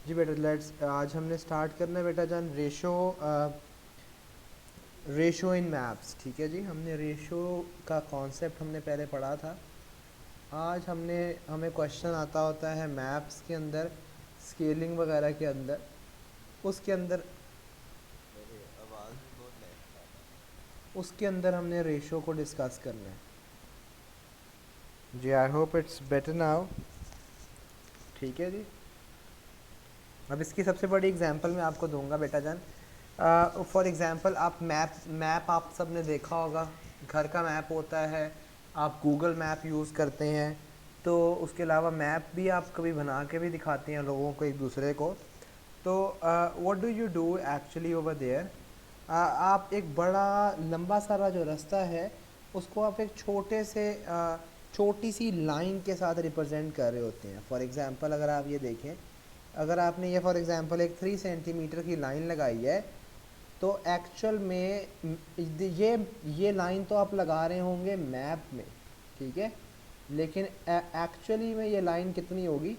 जी बेटा लेट्स आज हमने स्टार्ट करना है बेटा जान रेशो इन मैप्स। ठीक है जी, हमने रेशो का कॉन्सेप्ट हमने पहले पढ़ा था। आज हमें क्वेश्चन आता होता है मैप्स के अंदर, स्केलिंग वगैरह के अंदर, उसके अंदर मेरी आवाज़ भी बहुत लैग आ रहा है। उसके अंदर हमने रेशो को डिस्कस करना है। जी I hope it's better now. ठीक है जी, अब इसकी सबसे बड़ी एग्जांपल मैं आपको दूंगा बेटा जान। फॉर एग्जांपल आप मैप आप सब ने देखा होगा, घर का मैप होता है, आप गूगल मैप यूज़ करते हैं, तो उसके अलावा मैप भी आप कभी बना के भी दिखाते हैं लोगों को, एक दूसरे को। तो what do you do actually over there, आप एक बड़ा लंबा सारा जो रास्ता है उसको आप एक छोटी सी लाइन के साथ रिप्रेजेंट कर रहे होते हैं। फॉर एग्जांपल अगर आप ये देखें, अगर आपने ये फॉर एग्जांपल एक 3 सेंटीमीटर की लाइन लगाई है, तो एक्चुअल में ये लाइन तो आप लगा रहे होंगे मैप में, ठीक है, लेकिन एक्चुअली में ये लाइन कितनी होगी?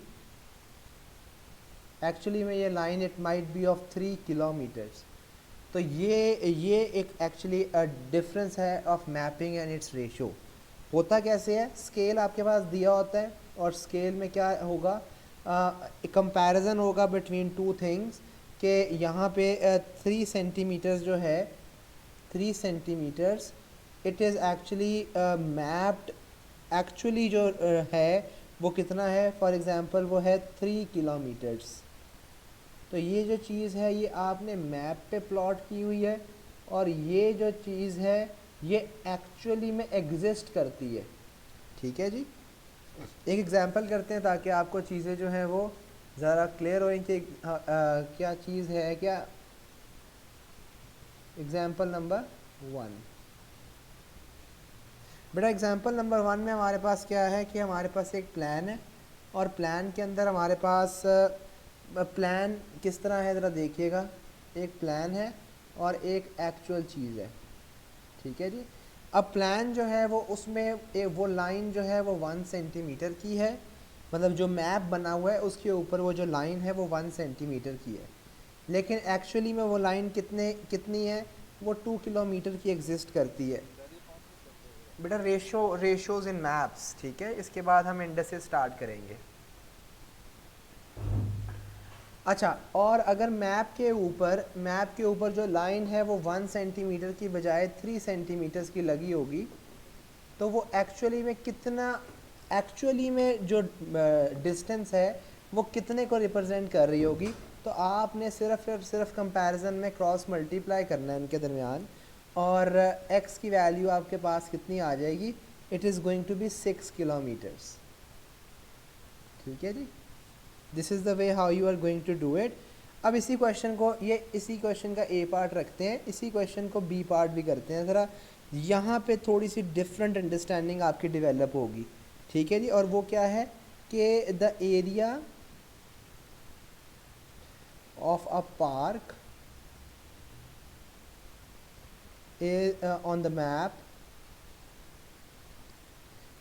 एक्चुअली में ये line it might be of 3 kilometres. तो ये एक एक्चुअली डिफरेंस है of mapping and it's ratio. होता कैसे है, स्केल आपके पास दिया होता है और स्केल में क्या होगा, कंपैरिजन होगा बिटवीन टू थिंग्स, कि यहाँ पे 3 सेंटीमीटर्स जो है, 3 centimetres it is actually mapped, actually जो है वो कितना है, फॉर एग्जांपल वो है 3 किलोमीटर्स। तो ये जो चीज़ है ये आपने मैप पे प्लॉट की हुई है, और ये जो चीज़ है ये एक्चुअली में एग्जिस्ट करती है। ठीक है जी, एक एग्जांपल करते हैं ताकि आपको चीज़ें जो हैं वो ज़रा क्लियर हों कि क्या चीज़ है क्या। एग्जांपल नंबर 1, बेटा एग्जांपल नंबर 1 में हमारे पास क्या है कि हमारे पास एक प्लान है, और प्लान के अंदर हमारे पास प्लान किस तरह है ज़रा देखिएगा। एक प्लान है और एक एक्चुअल चीज़ है। ठीक है जी, अब प्लान जो है वो उसमें वो लाइन जो है वो 1 सेंटीमीटर की है, मतलब जो मैप बना हुआ है उसके ऊपर वो जो लाइन है वो 1 सेंटीमीटर की है, लेकिन एक्चुअली में वो लाइन कितनी है, वो 2 किलोमीटर की एग्जिस्ट करती है। सर ये कौन सा सब्जेक्ट है? बेटा रेशोज़ इन मैप्स, ठीक है, इसके बाद हम इंडेक्सेस स्टार्ट करेंगे। अच्छा, और अगर मैप के ऊपर जो लाइन है वो 1 सेंटीमीटर की बजाय 3 सेंटीमीटर्स की लगी होगी, तो वो एक्चुअली में कितना, एक्चुअली में जो डिस्टेंस है वो कितने को रिप्रेजेंट कर रही होगी। तो आपने सिर्फ कंपैरिजन में क्रॉस मल्टीप्लाई करना है उनके दरमियान, और x की वैल्यू आपके पास कितनी आ जाएगी, it is going to be 6 kilometres. ठीक है जी, this is the way how you are going to do it. अब इसी क्वेश्चन का ए पार्ट रखते हैं, इसी क्वेश्चन को बी पार्ट भी करते हैं ज़रा। यहाँ पे थोड़ी सी डिफरेंट अंडरस्टैंडिंग आपकी डेवलप होगी। ठीक है जी, और वो क्या है कि the area of a park is on the map,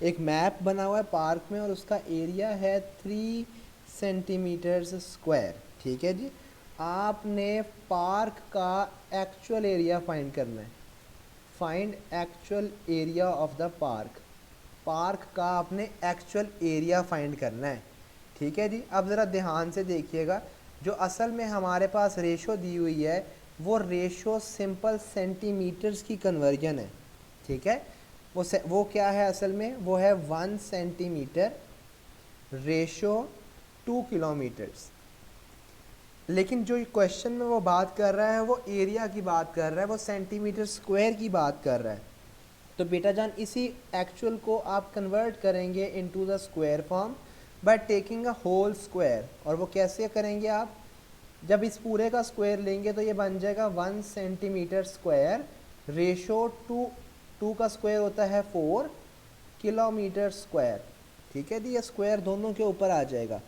एक मैप बना हुआ है पार्क में और उसका एरिया है 3 सेंटीमीटर्स स्क्वायर। ठीक है जी, आपने पार्क का एक्चुअल एरिया फाइंड करना है। Find actual area of the park, park का आपने एक्चुअल एरिया फाइंड करना है। ठीक है जी, अब ज़रा ध्यान से देखिएगा, जो असल में हमारे पास रेशो दी हुई है वो रेशो सिंपल सेंटीमीटर्स की कन्वर्जन है। ठीक है, वो क्या है असल में, वो है 1 सेंटीमीटर रेशो 2 किलोमीटर्स। लेकिन जो क्वेश्चन में वो बात कर रहा है वो एरिया की बात कर रहा है, वो सेंटीमीटर स्क्वायर की बात कर रहा है। तो बेटा जान इसी एक्चुअल को आप कन्वर्ट करेंगे into the square form by taking a whole square. और वो कैसे करेंगे आप, जब इस पूरे का स्क्वायर लेंगे तो ये बन जाएगा 1 सेंटीमीटर स्क्वायर रेशो 2 का स्क्वायर होता है 4 किलोमीटर स्क्वायर। ठीक है जी, ये स्क्वायर दोनों के ऊपर आ जाएगा।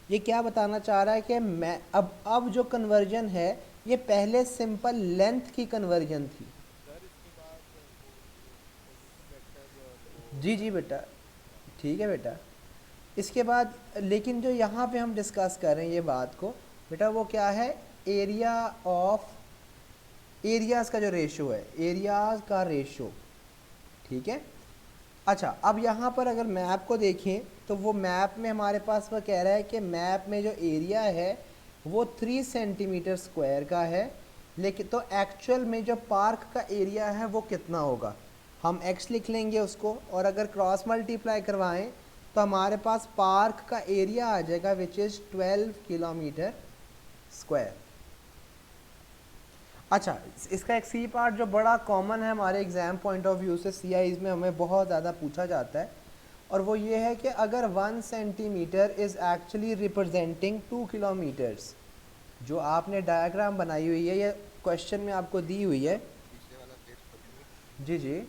ये क्या बताना चाह रहा है कि मैं अब जो कन्वर्जन है ये पहले सिंपल लेंथ की कन्वर्जन थी। सर इसके बाद वो ये पोजीशन वेक्टर और वो जी जी बेटा, ठीक है बेटा, इसके बाद लेकिन जो यहाँ पे हम डिस्कस कर रहे हैं ये बात को, बेटा वो क्या है, एरिया ऑफ, एरियाज का जो रेशो है, एरियाज का रेशो, ठीक है। अच्छा, अब यहाँ पर अगर मैप को देखें तो वो मैप में हमारे पास वो कह रहा है कि मैप में जो एरिया है वो 3 सेंटीमीटर स्क्वायर का है, लेकिन तो एक्चुअल में जो पार्क का एरिया है वो कितना होगा, हम x लिख लेंगे उसको, और अगर क्रॉस मल्टीप्लाई करवाएं तो हमारे पास पार्क का एरिया आ जाएगा विच इज़ 12 किलोमीटर स्क्वायर। अच्छा, इसका एक सी पार्ट जो बड़ा कॉमन है हमारे एग्ज़ाम पॉइंट ऑफ व्यू से, CIs में हमें बहुत ज़्यादा पूछा जाता है, और वो ये है कि अगर 1 centimetre is actually representing 2 kilometres, जो आपने डायग्राम बनाई हुई है, ये क्वेश्चन में आपको दी हुई है। पिछले वाला पेज खोलेंगे जी जी,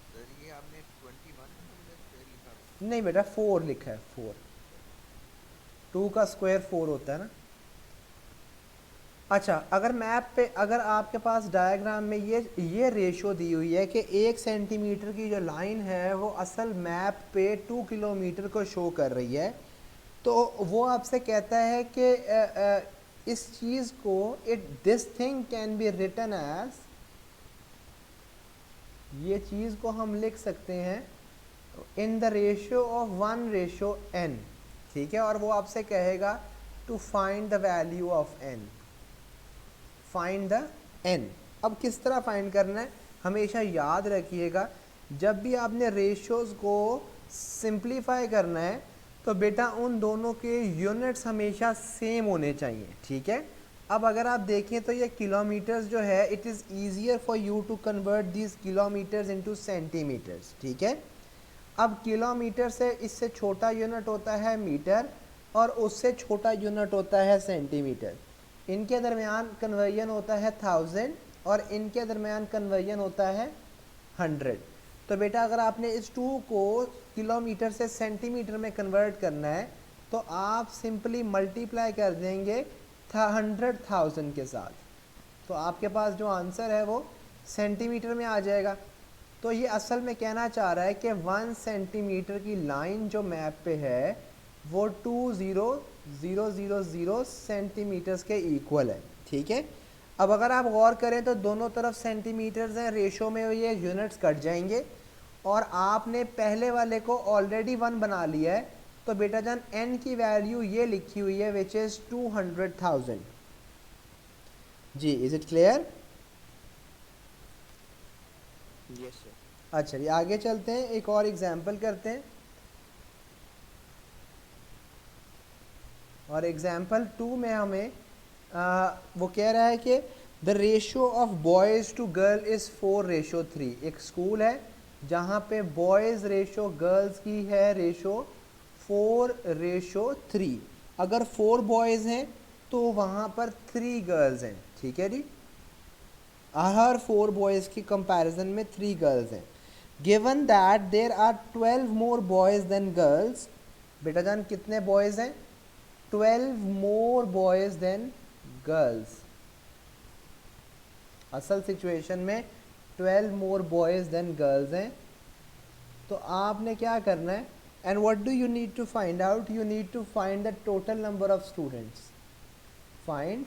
सर, ये आपने 21 मतलब स्क्वायर लिखा है। नहीं बेटा 4 लिखा है, 4, 2 का स्क्वायर 4 होता है ना। अच्छा, अगर मैप पे, अगर आपके पास डायग्राम में ये रेशो दी हुई है कि 1 सेंटीमीटर की जो लाइन है वो असल मैप पे 2 किलोमीटर को शो कर रही है, तो वो आपसे कहता है कि इस चीज़ को, this thing can be written as, ये चीज़ को हम लिख सकते हैं in the ratio of 1:n, ठीक है। और वो आपसे कहेगा to find the value of n, find the n। अब किस तरह फाइंड करना है, हमेशा याद रखिएगा, जब भी आपने रेशियोज को सिंप्लीफाई करना है तो बेटा उन दोनों के यूनिट्स हमेशा सेम होने चाहिए, ठीक है। अब अगर आप देखें तो ये किलोमीटर्स जो है, it is easier for you to convert these kilometres into centimetres, ठीक है। अब किलोमीटर से इससे छोटा यूनिट होता है मीटर, और उससे छोटा यूनिट होता है सेंटीमीटर। इनके दरमियान कन्वर्जन होता है 1000, और इनके दरमियान कन्वर्जन होता है 100। तो बेटा अगर आपने इस 2 को किलोमीटर से सेंटीमीटर में कन्वर्ट करना है तो आप सिंपली मल्टीप्लाई कर देंगे 100,000 के साथ, तो आपके पास जो आंसर है वो सेंटीमीटर में आ जाएगा। तो ये असल में कहना चाह रहा है कि 1 सेंटीमीटर की लाइन जो मैप पे है वो 20000 सेंटीमीटर्स के इक्वल है, ठीक है। अब अगर आप गौर करें तो दोनों तरफ सेंटीमीटर्स हैं, रेशो में ये यूनिट्स कट जाएंगे, और आपने पहले वाले को ऑलरेडी 1 बना लिया है, तो बेटा जान n की वैल्यू ये लिखी हुई है विच इज़ 200,000। जी, is it clear? Yes sir. अच्छा जी, आगे चलते हैं, एक और एग्जाम्पल करते हैं। और एग्जाम्पल 2 में हमें वो कह रहा है कि the ratio of boys to girl is 4:3। एक स्कूल है जहाँ पे बॉयज़ रेशो गर्ल्स की है रेशो 4:3। अगर 4 बॉयज़ हैं तो वहाँ पर 3 गर्ल्स हैं, ठीक है जी। हर 4 बॉयज़ की कंपैरिजन में 3 गर्ल्स हैं। Given that there are 12 more boys than girls, बेटा जान कितने बॉयज़ हैं, 12 मोर बॉयज़ देन गर्ल्स। असल सिचुएशन में 12 मोर बॉयज़ देन गर्ल्स हैं। तो आपने क्या करना है, and what do you need to find out, you need to find the total number of students, find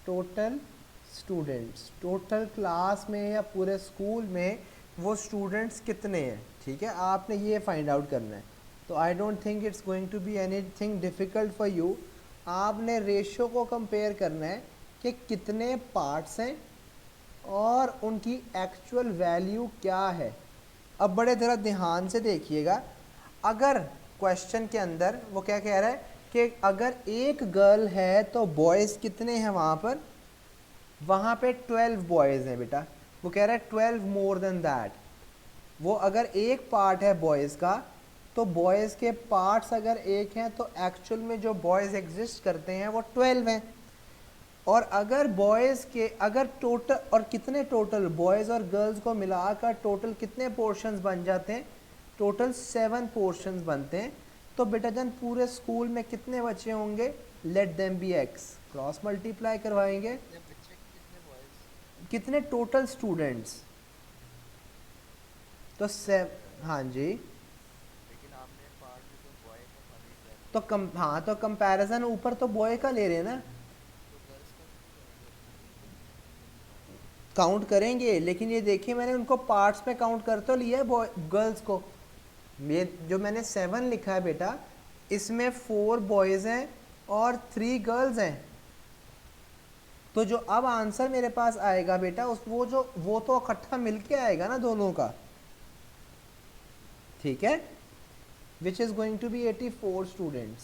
total students, total class में या पूरे स्कूल में वो स्टूडेंट्स कितने हैं, ठीक है, आपने ये फाइंड आउट करना है। तो I don't think it's going to be anything difficult for you. आपने रेशो को कंपेयर करना है कि कितने पार्ट्स हैं और उनकी एक्चुअल वैल्यू क्या है। अब बड़े ज़रा ध्यान से देखिएगा, अगर क्वेश्चन के अंदर वो क्या कह रहा है कि अगर एक गर्ल है तो बॉयज़ कितने हैं वहाँ पर, वहाँ पे 12 बॉयज़ हैं बेटा। वो कह रहा है 12 मोर देन दैट। वो अगर एक पार्ट है बॉयज़ का तो बॉयज़ के पार्ट्स अगर एक हैं तो एक्चुअल में जो बॉयज़ एग्जिस्ट करते हैं वो 12 हैं। और अगर बॉयज़ के अगर टोटल, और कितने टोटल बॉयज़ और गर्ल्स को मिलाकर टोटल कितने पोर्शंस बन जाते हैं, टोटल 7 पोर्शंस बनते हैं। तो बेटा जान पूरे स्कूल में कितने बच्चे होंगे, let them be x, cross multiply करवाएंगे, कितने बच्चे कितने बॉयज? कितने टोटल स्टूडेंट्स, तो सर हाँ जी, लेकिन आपने पार्ट में जो बॉय है खाली 12 तो हाँ तो कंपैरिजन ऊपर तो बॉय का ले रहे हैं ना, तो गर्ल्स का काउंट करेंगे, लेकिन ये देखिए मैंने उनको पार्ट्स में काउंट कर तो लिया है बॉय गर्ल्स को। ये जो मैंने 7 लिखा है बेटा, इसमें 4 बॉयज़ हैं और 3 गर्ल्स हैं। तो जो अब आंसर मेरे पास आएगा बेटा उस वो तो इकट्ठा मिलके आएगा ना दोनों का, ठीक है, which is going to be 84 students.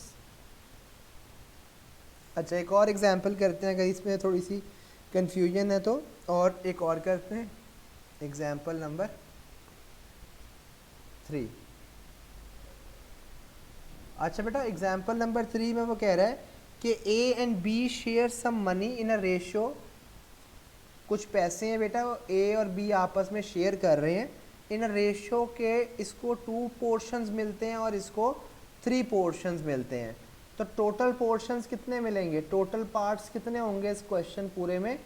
अच्छा एक और एग्जाम्पल करते हैं, अगर इसमें थोड़ी सी कंफ्यूजन है तो, और एक और करते हैं, एग्जाम्पल नंबर 3। अच्छा बेटा एग्जाम्पल नंबर 3 में वो कह रहा है कि A and B share some money in a ratio, कुछ पैसे हैं बेटा ए और बी आपस में शेयर कर रहे हैं इन अ रेशियो के, इसको 2 पोर्शंस मिलते हैं और इसको 3 पोर्शंस मिलते हैं। तो टोटल पोर्शंस कितने मिलेंगे, टोटल पार्ट्स कितने होंगे इस क्वेश्चन पूरे में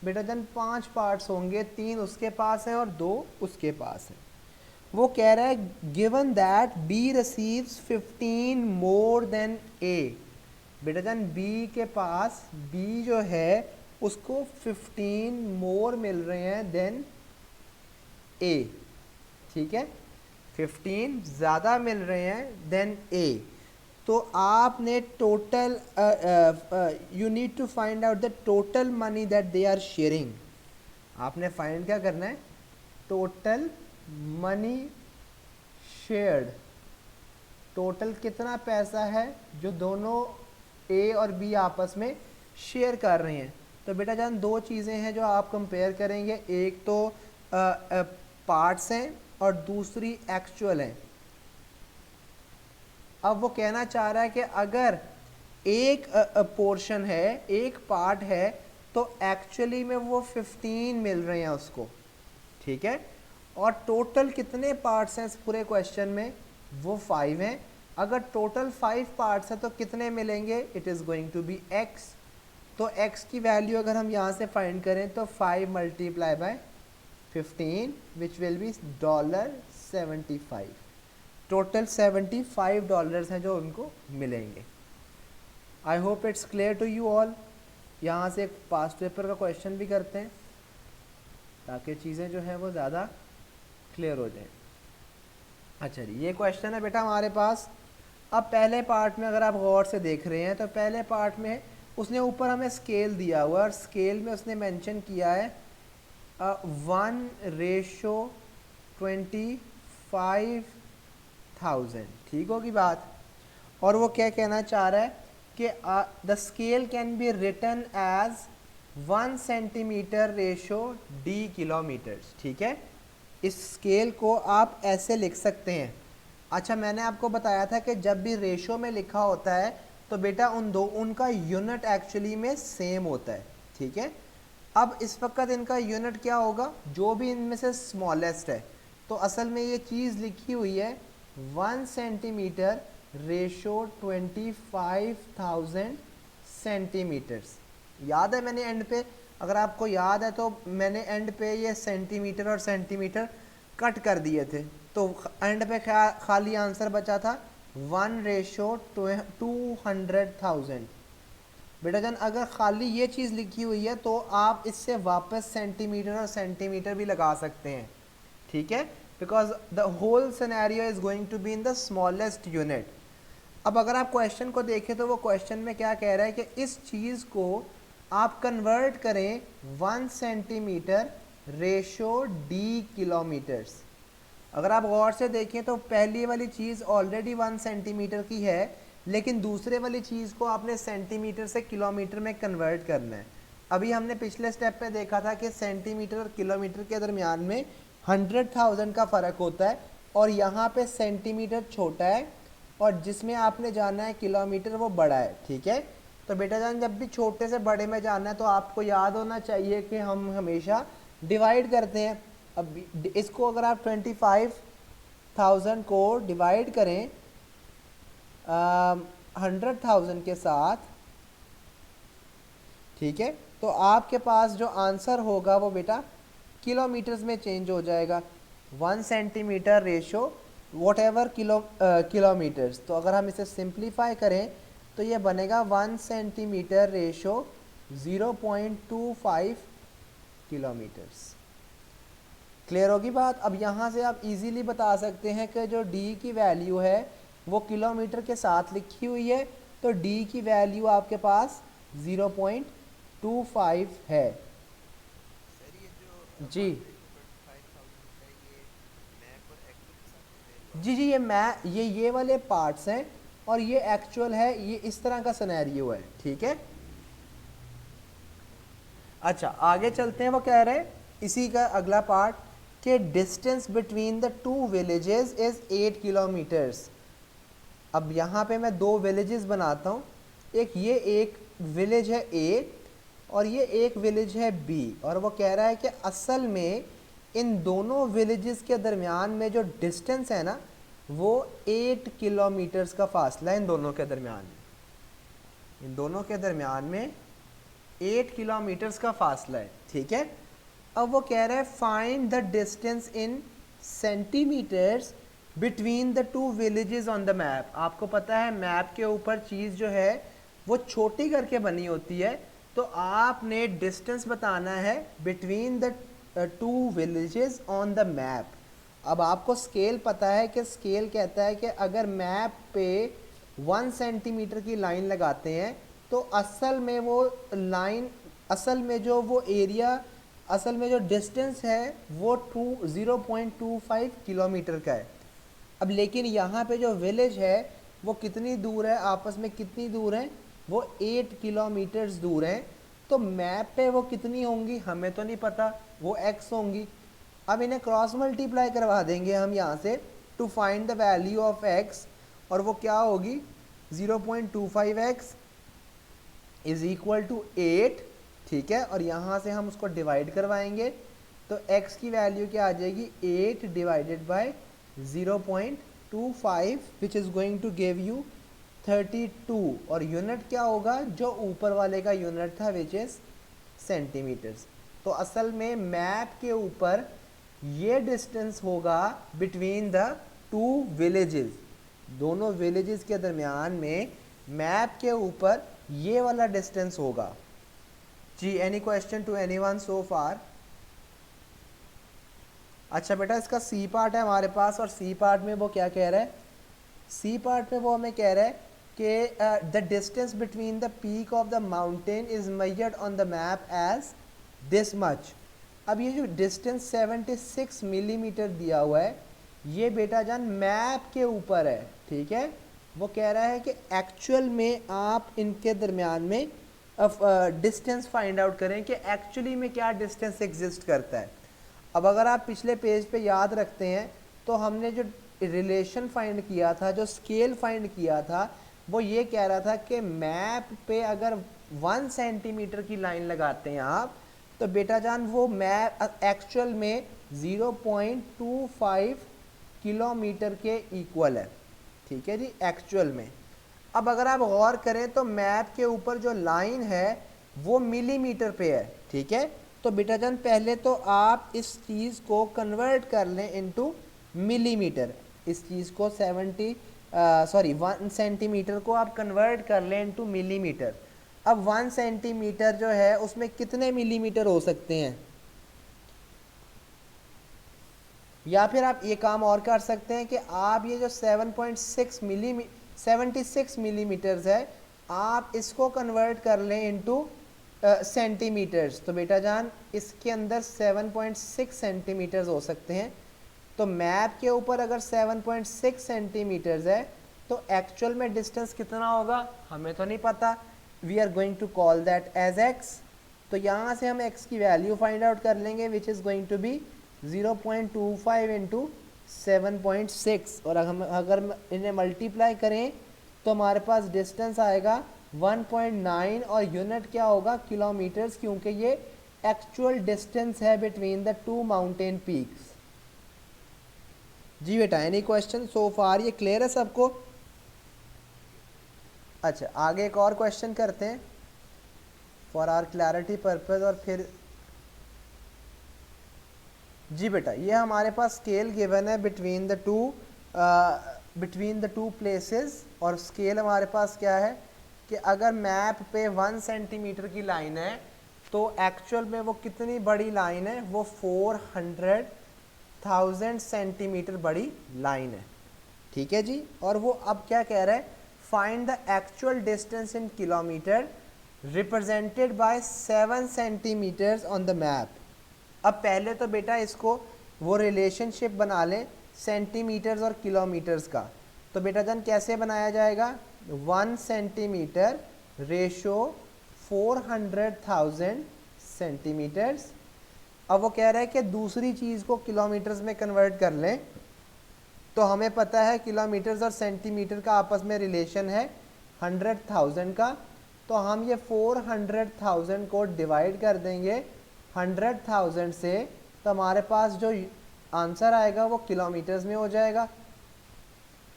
बेटा जन 5 पार्ट्स होंगे, 3 उसके पास हैं और 2 उसके पास हैं। वो कह रहा है given that b receives 15 more than a, बेटा जान बी के पास बी जो है उसको 15 मोर मिल रहे हैं देन ए, ठीक है, 15 ज़्यादा मिल रहे हैं देन ए। तो आपने total you need to find out the total money that they are sharing. आपने फाइंड क्या करना है, टोटल मनी शेयर्ड, टोटल कितना पैसा है जो दोनों ए और बी आपस में शेयर कर रहे हैं। तो बेटा जान 2 चीज़ें हैं जो आप कंपेयर करेंगे, एक तो पार्ट्स हैं और दूसरी एक्चुअल हैं। अब वो कहना चाह रहा है कि अगर एक पोर्शन है, एक पार्ट है, तो एक्चुअली में वो 15 मिल रहे हैं उसको, ठीक है, और टोटल कितने पार्ट्स हैं इस पूरे क्वेश्चन में, वो 5 हैं। अगर टोटल 5 पार्ट्स हैं तो कितने मिलेंगे, it is going to be x। तो x की वैल्यू अगर हम यहाँ से फाइंड करें तो 5 multiply by 15 which will be $75। Total $75 हैं जो उनको मिलेंगे। I hope it's clear to you all. यहाँ से एक पास्ट पेपर का क्वेश्चन भी करते हैं ताकि चीज़ें जो है वो ज़्यादा क्लियर हो जाए। अच्छा जी ये क्वेश्चन है बेटा हमारे पास। अब पहले पार्ट में अगर आप गौर से देख रहे हैं तो पहले पार्ट में उसने ऊपर हमें स्केल दिया हुआ है और स्केल में उसने मेंशन किया है 1:25,000, ठीक होगी बात। और वो क्या कहना चाह रहा है कि the scale can be written as 1 centimetre ratio d kilometres, ठीक है, इस स्केल को आप ऐसे लिख सकते हैं। अच्छा मैंने आपको बताया था कि जब भी रेशो में लिखा होता है तो बेटा उनका यूनिट एक्चुअली में सेम होता है, ठीक है। अब इस वक्त इनका यूनिट क्या होगा, जो भी इनमें से स्मॉलेस्ट है, तो असल में ये चीज़ लिखी हुई है 1 सेंटीमीटर रेशो 25,000 सेंटीमीटर्स। याद है मैंने एंड पे, अगर आपको याद है तो मैंने एंड पे ये सेंटीमीटर और सेंटीमीटर कट कर दिए थे, तो एंड पे खाली आंसर बचा था 1:200,000। बेटा जान अगर खाली ये चीज़ लिखी हुई है तो आप इससे वापस सेंटीमीटर और सेंटीमीटर भी लगा सकते हैं, ठीक है, because the whole scenario is going to be in the smallest unit. अब अगर आप क्वेश्चन को देखें तो वो क्वेश्चन में क्या कह रहा है कि इस चीज़ को आप कन्वर्ट करें 1 सेंटीमीटर रेशो d किलोमीटर्स। अगर आप गौर से देखें तो पहली वाली चीज़ ऑलरेडी 1 सेंटीमीटर की है, लेकिन दूसरे वाली चीज़ को आपने सेंटीमीटर से किलोमीटर में कन्वर्ट करना है। अभी हमने पिछले स्टेप पे देखा था कि सेंटीमीटर और किलोमीटर के दरमियान में 100,000 का फ़र्क होता है, और यहाँ पे सेंटीमीटर छोटा है और जिसमें आपने जाना है किलोमीटर वो बड़ा है, ठीक है। तो बेटा जान जब भी छोटे से बड़े में जाना है तो आपको याद होना चाहिए कि हम हमेशा डिवाइड करते हैं। अब इसको अगर आप 25,000 को डिवाइड करें 100,000 के साथ, ठीक है, तो आपके पास जो आंसर होगा वो बेटा किलोमीटर्स में चेंज हो जाएगा। 1 सेंटीमीटर रेशो whatever किलोमीटर्स। तो अगर हम इसे सिंप्लीफाई करें तो ये बनेगा 1 सेंटीमीटर रेशो 0.25 किलोमीटर्स। क्लियर होगी बात। अब यहाँ से आप इजीली बता सकते हैं कि जो d की वैल्यू है वो किलोमीटर के साथ लिखी हुई है, तो d की वैल्यू आपके पास 0.25 है। सर ये जो जी 125,000 है ये मैप और एक्चुअल के साथ कंपेयर हुआ जी है। जी, ये वाले पार्ट्स हैं और ये एक्चुअल है, ये इस तरह का सिनेरियो है, ठीक है। अच्छा आगे चलते हैं। वो कह रहे हैं इसी का अगला पार्ट कि distance between the two villages is 8 kilometres. अब यहाँ पे मैं दो विलेजेस बनाता हूँ, एक विलेज है ए और ये एक विलेज है बी, और वो कह रहा है कि असल में इन दोनों विलेजेस के दरमियान में जो डिस्टेंस है ना वो 8 किलोमीटर्स का फासला है इन दोनों के दरमियान में। इन दोनों के दरमियान में 8 किलोमीटर्स का फासला है, ठीक है। अब वो कह रहा है find the distance in centimetres between the two villages on the map. आपको पता है मैप के ऊपर चीज़ जो है वो छोटी करके बनी होती है, तो आपने डिस्टेंस बताना है between the two villages on the map. अब आपको स्केल पता है कि स्केल कहता है कि अगर मैप पे 1 सेंटीमीटर की लाइन लगाते हैं तो असल में वो लाइन, असल में जो वो एरिया, असल में जो डिस्टेंस है वो 0.25 किलोमीटर का है। अब लेकिन यहाँ पे जो विलेज है वो कितनी दूर है, आपस में कितनी दूर है, वो 8 किलोमीटर्स दूर हैं। तो मैप पे वो कितनी होंगी हमें तो नहीं पता, वो x होंगी। अब इन्हें क्रॉस मल्टीप्लाई करवा देंगे हम यहाँ से to find the value of x, और वो क्या होगी 0.25x इज इक्वल टू 8, ठीक है। और यहाँ से हम उसको डिवाइड करवाएंगे तो x की वैल्यू क्या आ जाएगी 8 divided by 0.25 which is going to give you 32, और यूनिट क्या होगा जो ऊपर वाले का यूनिट था विच इज़ सेंटीमीटर्स। तो असल में मैप के ऊपर ये डिस्टेंस होगा बिटवीन द टू विलेजेस, दोनों विलेजेस के दरमियान में मैप के ऊपर ये वाला डिस्टेंस होगा। जी any question to anyone so far? अच्छा बेटा इसका सी पार्ट है हमारे पास, और सी पार्ट में वो क्या कह रहा है, सी पार्ट में वो हमें कह रहा है कि the distance between the peak of the mountain is measured on the map as this much. अब ये जो डिस्टेंस 76 मिलीमीटर दिया हुआ है ये बेटा जान मैप के ऊपर है, ठीक है। वो कह रहा है कि एक्चुअल में आप इनके दरमियान में डिस्टेंस फाइंड आउट करें कि एक्चुअली में क्या डिस्टेंस एग्जिस्ट करता है। अब अगर आप पिछले पेज पे याद रखते हैं तो हमने जो रिलेशन फाइंड किया था, जो स्केल फाइंड किया था, वो ये कह रहा था कि मैप पे अगर 1 सेंटीमीटर की लाइन लगाते हैं आप तो बेटा जान वो मैप एक्चुअल में 0.25 किलोमीटर के इक्वल है, ठीक है जी, एक्चुअल में। अब अगर आप गौर करें तो मैप के ऊपर जो लाइन है वो मिलीमीटर पे है, ठीक है। तो बेटा जान पहले तो आप इस चीज़ को कन्वर्ट कर लें इनटू मिलीमीटर, इस चीज़ को 1 सेंटीमीटर को आप कन्वर्ट कर लें इनटू मिलीमीटर। अब 1 सेंटीमीटर जो है उसमें कितने मिलीमीटर हो सकते हैं, या फिर आप ये काम और कर सकते हैं कि आप ये जो 76 मिलीमीटर्स है आप इसको कन्वर्ट कर लें इनटू सेंटीमीटर्स। तो बेटा जान इसके अंदर 7.6 सेंटीमीटर्स हो सकते हैं। तो मैप के ऊपर अगर 7.6 सेंटीमीटर्स है तो एक्चुअल में डिस्टेंस कितना होगा हमें तो नहीं पता, we are going to call that as x। तो यहाँ से हम x की वैल्यू फाइंड आउट कर लेंगे which is going to be 0.25 into 7.6, और अगर इन्हें मल्टीप्लाई करें तो हमारे पास डिस्टेंस आएगा 1.9, और यूनिट क्या होगा किलोमीटर्स, क्योंकि ये एक्चुअल डिस्टेंस है between the two mountain peaks. जी बेटा एनी क्वेश्चन सो फार, ये क्लियर है सबको? अच्छा आगे एक और क्वेश्चन करते हैं फॉर आवर क्लैरिटी पर्पज, और फिर जी बेटा ये हमारे पास स्केल गिवन है between the to between the two places, और स्केल हमारे पास क्या है कि अगर मैप पे 1 सेंटीमीटर की लाइन है तो एक्चुअल में वो कितनी बड़ी लाइन है, वो 400,000 सेंटीमीटर बड़ी लाइन है। ठीक है जी। और वो अब क्या कह रहा है, find the actual distance in kilometre represented by 7 centimetres on the map. अब पहले तो बेटा इसको वो रिलेशनशिप बना लें सेंटीमीटर्स और किलोमीटर्स का। तो बेटा जान कैसे बनाया जाएगा, 1 सेंटीमीटर रेशो 400,000 सेंटीमीटर्स। अब वो कह रहा है कि दूसरी चीज़ को किलोमीटर्स में कन्वर्ट कर लें, तो हमें पता है किलोमीटर्स और सेंटीमीटर का आपस में रिलेशन है 100,000 का। तो हम ये 400,000 को डिवाइड कर देंगे 100,000 से, तो हमारे पास जो आंसर आएगा वो किलोमीटर्स में हो जाएगा।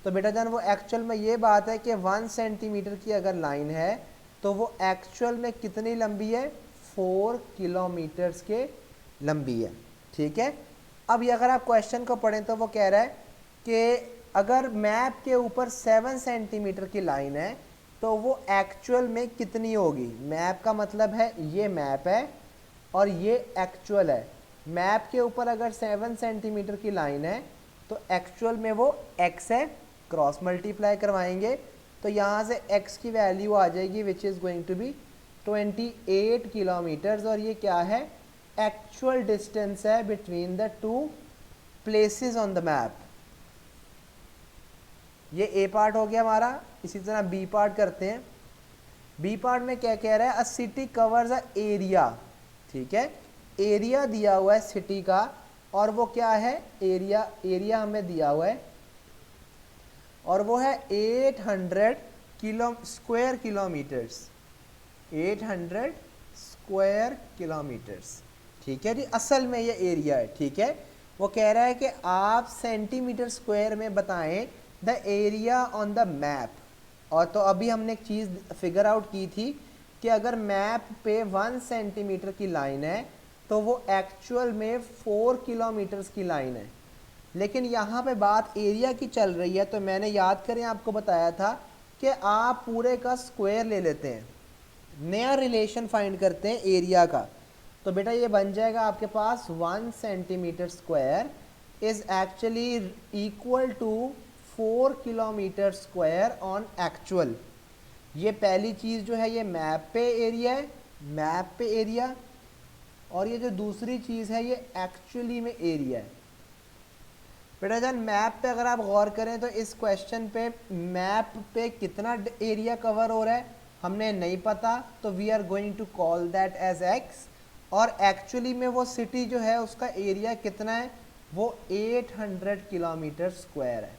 तो बेटा जान वो एक्चुअल में ये बात है कि 1 सेंटीमीटर की अगर लाइन है तो वो एक्चुअल में कितनी लंबी है, 4 किलोमीटर्स के लंबी है। ठीक है। अब ये अगर आप क्वेश्चन को पढ़ें तो वो कह रहा है कि अगर मैप के ऊपर 7 सेंटीमीटर की लाइन है तो वो एक्चुअल में कितनी होगी। मैप का मतलब है ये मैप है और ये एक्चुअल है। मैप के ऊपर अगर 7 सेंटीमीटर की लाइन है तो एक्चुअल में वो x है, क्रॉस मल्टीप्लाई करवाएंगे तो यहाँ से x की वैल्यू आ जाएगी which is going to be 28 kilometres. और ये क्या है, एक्चुअल डिस्टेंस है between the two places on the map. ये ए पार्ट हो गया हमारा। इसी तरह बी पार्ट करते हैं। बी पार्ट में क्या कह रहा है, अ सिटी कवर्स अ एरिया। ठीक है, एरिया दिया हुआ है सिटी का, और वो क्या है, एरिया हमें दिया हुआ है और वो है 800 स्क्वायर किलोमीटर्स, 800 स्क्वायर किलोमीटर्स। ठीक है जी, असल में ये एरिया है। ठीक है, वो कह रहा है कि आप सेंटीमीटर स्क्वायर में बताएं the area on the map. और तो अभी हमने एक चीज़ फिगर आउट की थी कि अगर मैप पे 1 सेंटीमीटर की लाइन है तो वो एक्चुअल में 4 किलोमीटर्स की लाइन है। लेकिन यहाँ पे बात एरिया की चल रही है, तो मैंने याद करें आपको बताया था कि आप पूरे का स्क्वायर ले लेते हैं, नया रिलेशन फाइंड करते हैं एरिया का। तो बेटा ये बन जाएगा आपके पास 1 centimetre square is actually equal to 4 kilometre square on actual. ये पहली चीज़ जो है ये मैप पे एरिया है, मैप पे एरिया, और ये जो दूसरी चीज़ है ये एक्चुअली में एरिया है। बेटा जान मैप पे अगर आप गौर करें तो इस क्वेश्चन पे मैप पे कितना एरिया कवर हो रहा है हमने नहीं पता, तो we are going to call that as x. और एक्चुअली में वो सिटी जो है उसका एरिया कितना है, वो 800 किलोमीटर स्क्वायर है।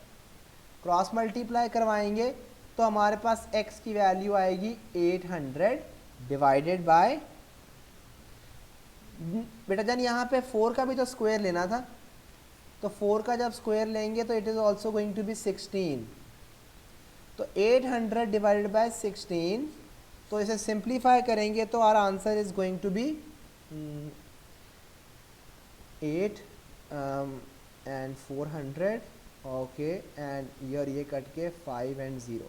क्रॉस मल्टीप्लाई करवाएंगे तो हमारे पास x की वैल्यू आएगी 800 डिवाइडेड बाय, बेटा जान यहाँ पे 4 का भी तो स्क्वायर लेना था, तो 4 का जब स्क्वायर लेंगे तो it is also going to be 16। तो 800 डिवाइडेड बाय 16, तो इसे सिंप्लीफाई करेंगे तो our answer is going to be 8 and 400 okay, and ये कट के 5 एंड 0।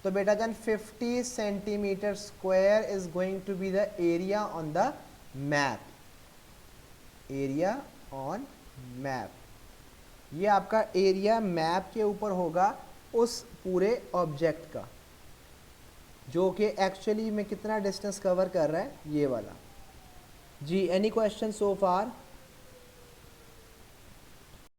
तो बेटा जान 50 centimetre square is going to be the area on the map, area on map. ये आपका एरिया मैप के ऊपर होगा उस पूरे ऑब्जेक्ट का, जो कि एक्चुअली में कितना डिस्टेंस कवर कर रहा है, ये वाला। जी, एनी क्वेश्चन सो फार?